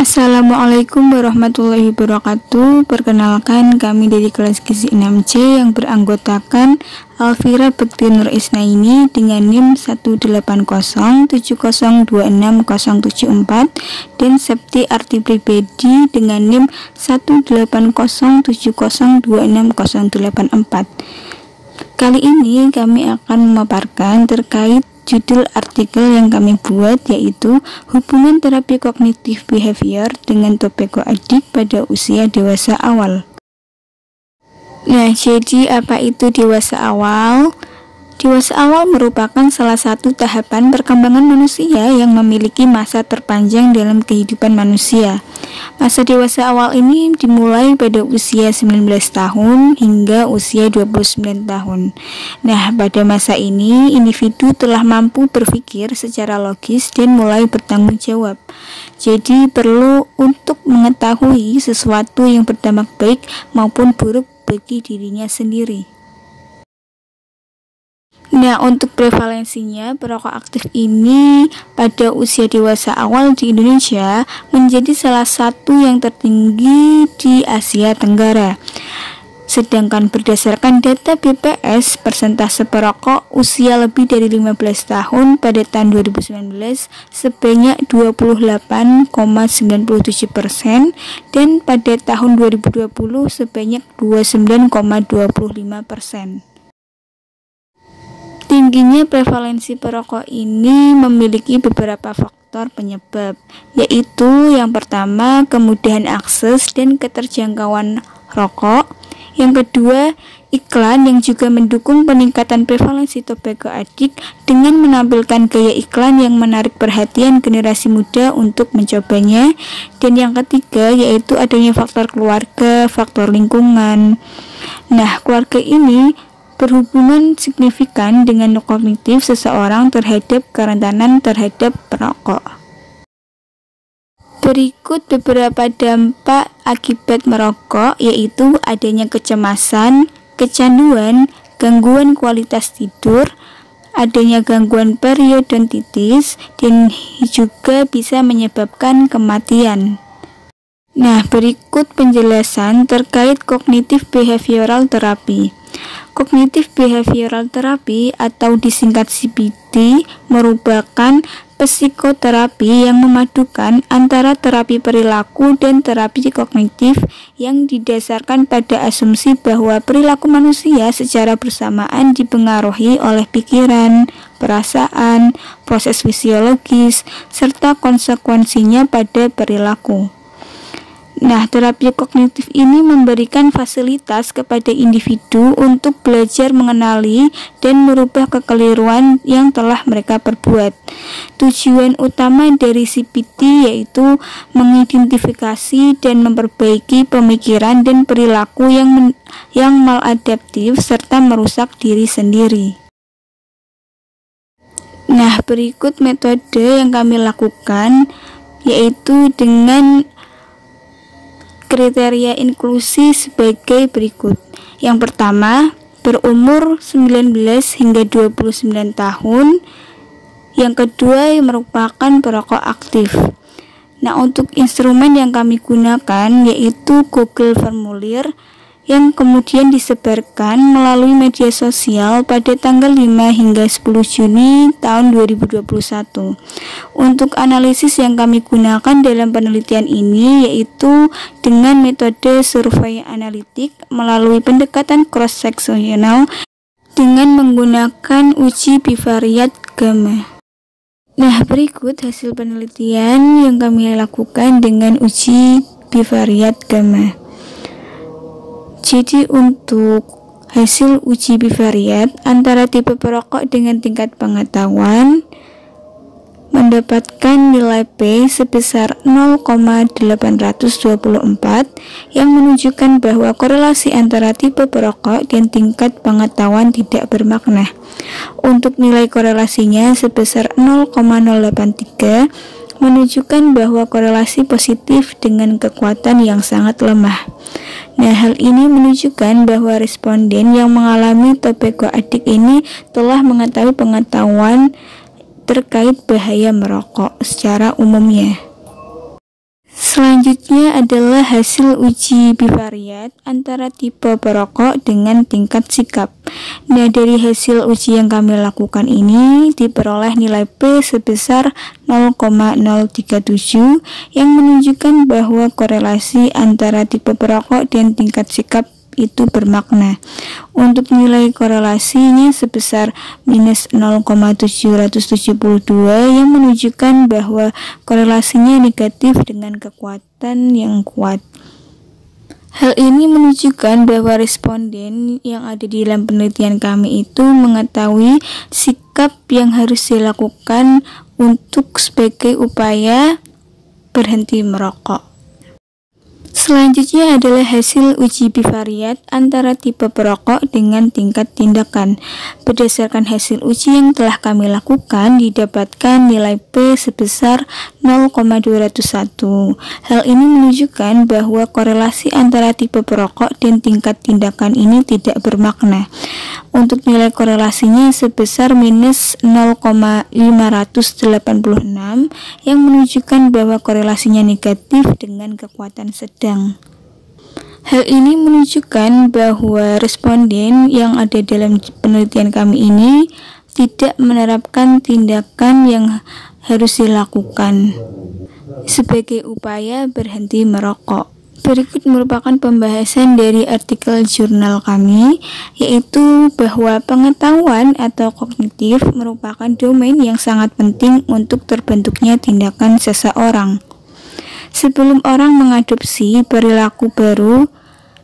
Assalamualaikum warahmatullahi wabarakatuh. Perkenalkan, kami dari kelas gizi 6C yang beranggotakan Alfira Bekti Nur Isnaini dengan NIM 18070260074 dan Septi Arti Pribadi dengan NIM 18070260084. Kali ini kami akan memaparkan terkait judul artikel yang kami buat, yaitu hubungan terapi kognitif behavior dengan topeko adik pada usia dewasa awal. Nah, jadi apa itu dewasa awal? Dewasa awal merupakan salah satu tahapan perkembangan manusia yang memiliki masa terpanjang dalam kehidupan manusia. Masa dewasa awal ini dimulai pada usia 19 tahun hingga usia 29 tahun. Nah, pada masa ini individu telah mampu berpikir secara logis dan mulai bertanggung jawab. Jadi perlu untuk mengetahui sesuatu yang berdampak baik maupun buruk bagi dirinya sendiri. Nah, untuk prevalensinya, perokok aktif ini pada usia dewasa awal di Indonesia menjadi salah satu yang tertinggi di Asia Tenggara. Sedangkan berdasarkan data BPS, persentase perokok usia lebih dari 15 tahun pada tahun 2019 sebanyak 28,97% dan pada tahun 2020 sebanyak 29,25%. Tingginya prevalensi perokok ini memiliki beberapa faktor penyebab, yaitu yang pertama, kemudahan akses dan keterjangkauan rokok. Yang kedua, iklan yang juga mendukung peningkatan prevalensi tobacco addict dengan menampilkan gaya iklan yang menarik perhatian generasi muda untuk mencobanya. Dan yang ketiga, yaitu adanya faktor keluarga, faktor lingkungan. Nah, keluarga ini berhubungan signifikan dengan kognitif seseorang terhadap kerentanan terhadap perokok. Berikut beberapa dampak akibat merokok, yaitu adanya kecemasan, kecanduan, gangguan kualitas tidur, adanya gangguan periodontitis, dan juga bisa menyebabkan kematian. Nah, berikut penjelasan terkait kognitif behavioral terapi. Kognitif behavioral terapi atau disingkat CBT merupakan psikoterapi yang memadukan antara terapi perilaku dan terapi kognitif yang didasarkan pada asumsi bahwa perilaku manusia secara bersamaan dipengaruhi oleh pikiran, perasaan, proses fisiologis, serta konsekuensinya pada perilaku. Nah, terapi kognitif ini memberikan fasilitas kepada individu untuk belajar mengenali dan merubah kekeliruan yang telah mereka perbuat. Tujuan utama dari CBT yaitu mengidentifikasi dan memperbaiki pemikiran dan perilaku yang maladaptif serta merusak diri sendiri. Nah, berikut metode yang kami lakukan, yaitu dengan kriteria inklusi sebagai berikut. Yang pertama, berumur 19 hingga 29 tahun. Yang kedua, yang merupakan perokok aktif. Nah, untuk instrumen yang kami gunakan yaitu Google Formulir yang kemudian disebarkan melalui media sosial pada tanggal 5 hingga 10 Juni tahun 2021. Untuk analisis yang kami gunakan dalam penelitian ini yaitu dengan metode survei analitik melalui pendekatan cross-seksional dengan menggunakan uji bivariat gamma. Nah, berikut hasil penelitian yang kami lakukan dengan uji bivariat gamma. Jadi untuk hasil uji bivariat antara tipe perokok dengan tingkat pengetahuan mendapatkan nilai P sebesar 0,824 yang menunjukkan bahwa korelasi antara tipe perokok dan tingkat pengetahuan tidak bermakna. Untuk nilai korelasinya sebesar 0,083 menunjukkan bahwa korelasi positif dengan kekuatan yang sangat lemah. Nah, hal ini menunjukkan bahwa responden yang mengalami tobacco addict ini telah mengetahui pengetahuan terkait bahaya merokok secara umumnya. Selanjutnya adalah hasil uji bivariat antara tipe perokok dengan tingkat sikap. Nah, dari hasil uji yang kami lakukan ini diperoleh nilai P sebesar 0,037 yang menunjukkan bahwa korelasi antara tipe perokok dan tingkat sikap itu bermakna. Untuk nilai korelasinya sebesar minus 0,772 yang menunjukkan bahwa korelasinya negatif dengan kekuatan yang kuat. Hal ini menunjukkan bahwa responden yang ada di dalam penelitian kami itu mengetahui sikap yang harus dilakukan untuk sebagai upaya berhenti merokok. Selanjutnya adalah hasil uji bivariat antara tipe perokok dengan tingkat tindakan. Berdasarkan hasil uji yang telah kami lakukan, didapatkan nilai P sebesar 0,201. Hal ini menunjukkan bahwa korelasi antara tipe perokok dan tingkat tindakan ini tidak bermakna. Untuk nilai korelasinya sebesar minus 0,586 yang menunjukkan bahwa korelasinya negatif dengan kekuatan sedang. Hal ini menunjukkan bahwa responden yang ada dalam penelitian kami ini tidak menerapkan tindakan yang harus dilakukan sebagai upaya berhenti merokok. Berikut merupakan pembahasan dari artikel jurnal kami, yaitu bahwa pengetahuan atau kognitif merupakan domain yang sangat penting untuk terbentuknya tindakan seseorang. Sebelum orang mengadopsi perilaku baru,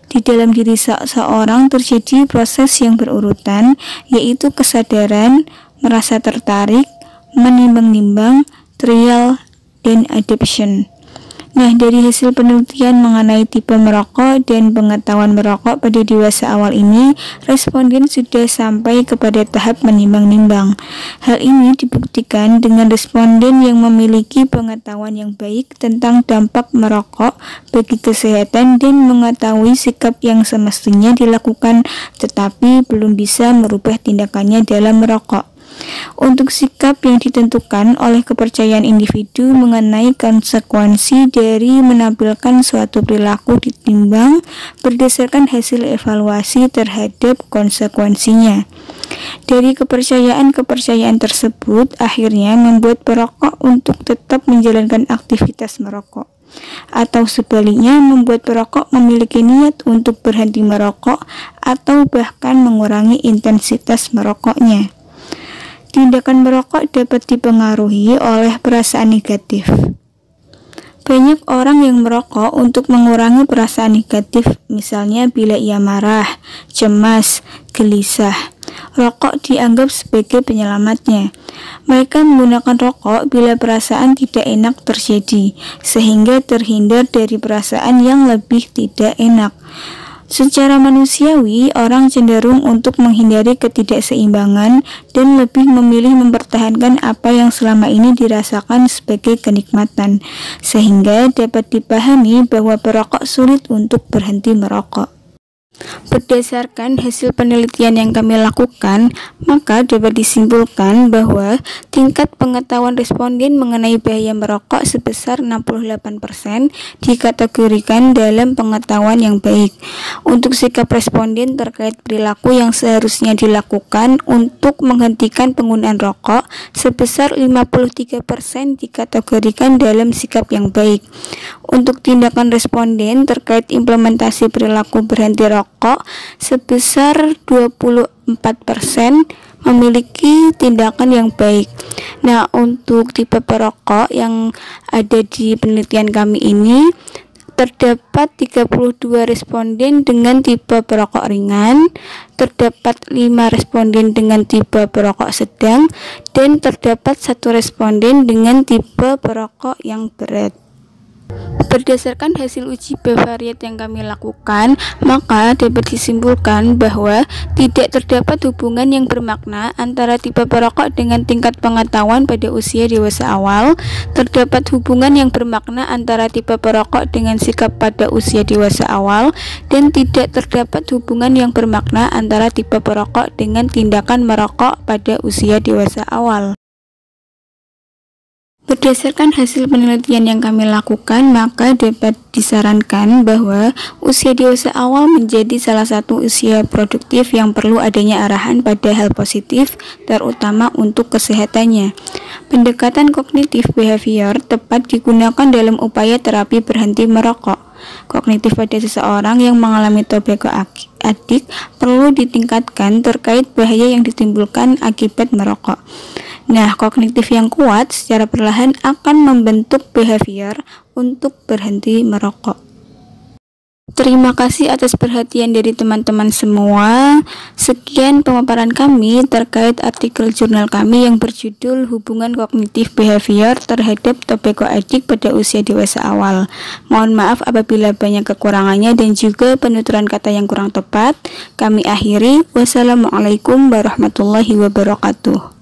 di dalam diri seseorang terjadi proses yang berurutan, yaitu kesadaran, merasa tertarik, menimbang-nimbang, trial, dan adoption. Nah, dari hasil penelitian mengenai tipe merokok dan pengetahuan merokok pada dewasa awal ini, responden sudah sampai kepada tahap menimbang-nimbang. Hal ini dibuktikan dengan responden yang memiliki pengetahuan yang baik tentang dampak merokok bagi kesehatan dan mengetahui sikap yang semestinya dilakukan, tetapi belum bisa merubah tindakannya dalam merokok. Untuk sikap yang ditentukan oleh kepercayaan individu mengenai konsekuensi dari menampilkan suatu perilaku ditimbang berdasarkan hasil evaluasi terhadap konsekuensinya. Dari kepercayaan tersebut akhirnya membuat perokok untuk tetap menjalankan aktivitas merokok, atau sebaliknya membuat perokok memiliki niat untuk berhenti merokok atau bahkan mengurangi intensitas merokoknya. Tindakan merokok dapat dipengaruhi oleh perasaan negatif. Banyak orang yang merokok untuk mengurangi perasaan negatif, misalnya bila ia marah, cemas, gelisah. Rokok dianggap sebagai penyelamatnya. Mereka menggunakan rokok bila perasaan tidak enak terjadi, sehingga terhindar dari perasaan yang lebih tidak enak. Secara manusiawi, orang cenderung untuk menghindari ketidakseimbangan dan lebih memilih mempertahankan apa yang selama ini dirasakan sebagai kenikmatan, sehingga dapat dipahami bahwa perokok sulit untuk berhenti merokok. Berdasarkan hasil penelitian yang kami lakukan, maka dapat disimpulkan bahwa tingkat pengetahuan responden mengenai bahaya merokok sebesar 68% dikategorikan dalam pengetahuan yang baik. Untuk sikap responden terkait perilaku yang seharusnya dilakukan untuk menghentikan penggunaan rokok sebesar 53% dikategorikan dalam sikap yang baik. Untuk tindakan responden terkait implementasi perilaku berhenti rokok sebesar 24% memiliki tindakan yang baik. Nah, untuk tipe perokok yang ada di penelitian kami ini terdapat 32 responden dengan tipe perokok ringan, terdapat 5 responden dengan tipe perokok sedang, dan terdapat 1 responden dengan tipe perokok yang berat. Berdasarkan hasil uji bivariat yang kami lakukan, maka dapat disimpulkan bahwa tidak terdapat hubungan yang bermakna antara tipe perokok dengan tingkat pengetahuan pada usia dewasa awal. Terdapat hubungan yang bermakna antara tipe perokok dengan sikap pada usia dewasa awal, dan tidak terdapat hubungan yang bermakna antara tipe perokok dengan tindakan merokok pada usia dewasa awal. Berdasarkan hasil penelitian yang kami lakukan, maka dapat disarankan bahwa usia dewasa awal menjadi salah satu usia produktif yang perlu adanya arahan pada hal positif, terutama untuk kesehatannya. Pendekatan kognitif behavior tepat digunakan dalam upaya terapi berhenti merokok. Kognitif pada seseorang yang mengalami tobacco addict perlu ditingkatkan terkait bahaya yang ditimbulkan akibat merokok. Nah, kognitif yang kuat secara perlahan akan membentuk behavior untuk berhenti merokok. Terima kasih atas perhatian dari teman-teman semua. Sekian pemaparan kami terkait artikel jurnal kami yang berjudul Hubungan Kognitif Behavior terhadap Tobacco Addict pada Usia Dewasa Awal. Mohon maaf apabila banyak kekurangannya dan juga penuturan kata yang kurang tepat. Kami akhiri. Wassalamualaikum warahmatullahi wabarakatuh.